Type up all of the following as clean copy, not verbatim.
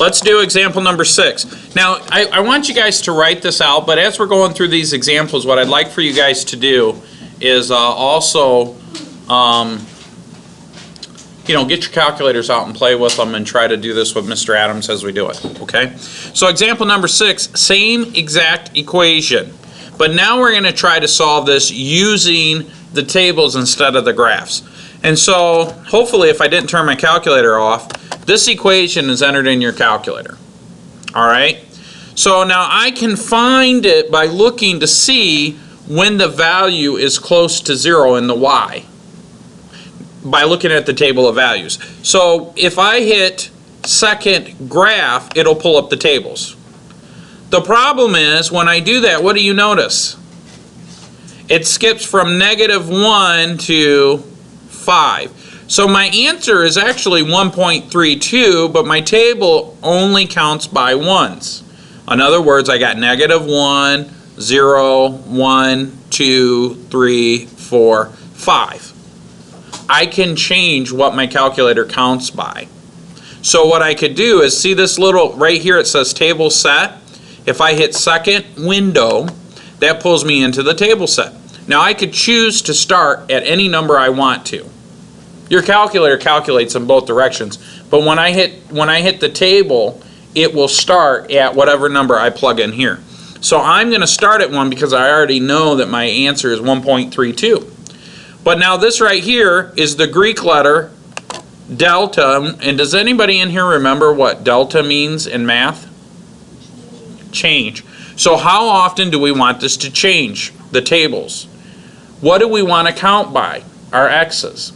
Let's do example number 6. Now, I want you guys to write this out, but as we're going through these examples, what I'd like for you guys to do is also, get your calculators out and play with them and try to do this with Mr. Adams as we do it, okay? So example number 6, same exact equation, but now we're going to try to solve this using the tables instead of the graphs. And so, hopefully, if I didn't turn my calculator off, this equation is entered in your calculator. All right? So now I can find it by looking to see when the value is close to 0 in the y, by looking at the table of values. So if I hit second graph, it'll pull up the tables. The problem is, when I do that, what do you notice? It skips from -1 to 5. So my answer is actually 1.32, but my table only counts by ones. In other words, I got -1, 0, 1, 2, 3, 4, 5. I can change what my calculator counts by. So what I could do is, see this little, right here it says table set. If I hit second window, that pulls me into the table set. Now I could choose to start at any number I want to. Your calculator calculates in both directions, but when I hit the table, it will start at whatever number I plug in here. So I'm going to start at 1 because I already know that my answer is 1.32. But now this right here is the Greek letter delta, and does anybody in here remember what delta means in math? Change. So how often do we want this to change, the tables? What do we want to count by? Our x's.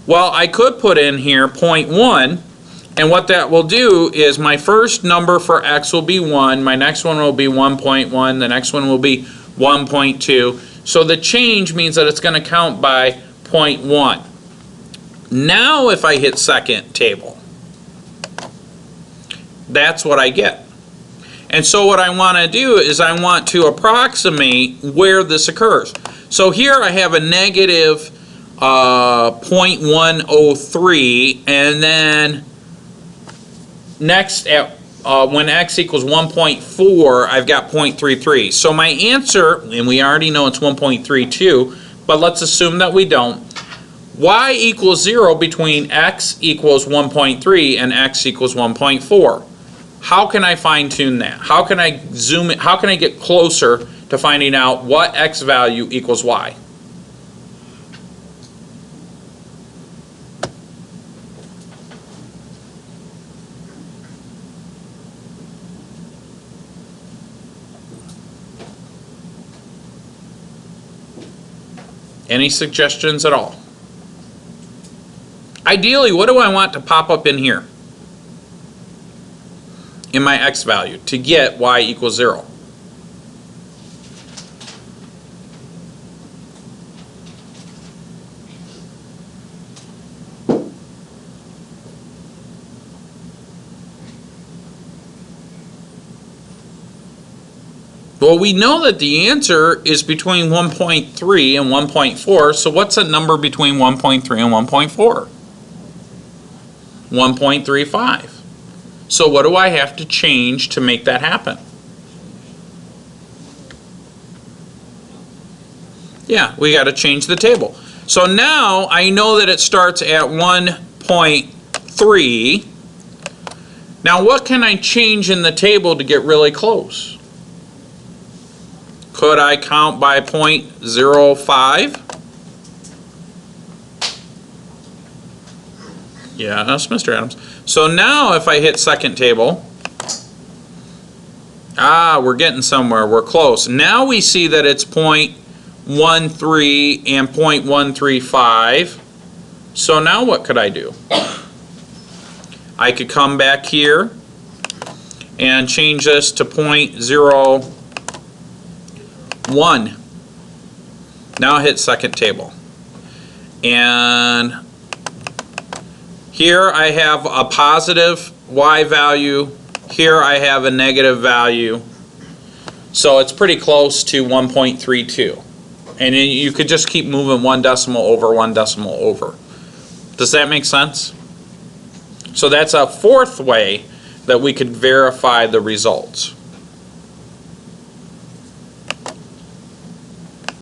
Well, I could put in here 0.1, and what that will do is my first number for x will be 1, my next one will be 1.1, the next one will be 1.2. So the change means that it's going to count by 0.1. Now if I hit second table, that's what I get. And so what I want to do is I want to approximate where this occurs. So here I have a negative 0.103, and then next at when x equals 1.4, I've got 0.33. So my answer, and we already know it's 1.32, but let's assume that we don't. Y equals 0 between x equals 1.3 and x equals 1.4. How can I fine tune that? How can I zoom it? How can I get closer to finding out what x value equals y? Any suggestions at all? Ideally, what do I want to pop up in here in my x value to get y equals 0? Well, we know that the answer is between 1.3 and 1.4, so what's a number between 1.3 and 1.4? 1.35. So what do I have to change to make that happen? Yeah, we got to change the table. So now I know that it starts at 1.3. Now what can I change in the table to get really close? Could I count by 0.05? Yeah, that's Mr. Adams. So now if I hit second table, we're getting somewhere, we're close. Now we see that it's 0.13 and 0.135. So now what could I do? I could come back here and change this to 0.01. Now hit second table. And here I have a positive y value. Here I have a negative value. So it's pretty close to 1.32. And you could just keep moving one decimal over, one decimal over. Does that make sense? So that's a fourth way that we could verify the results.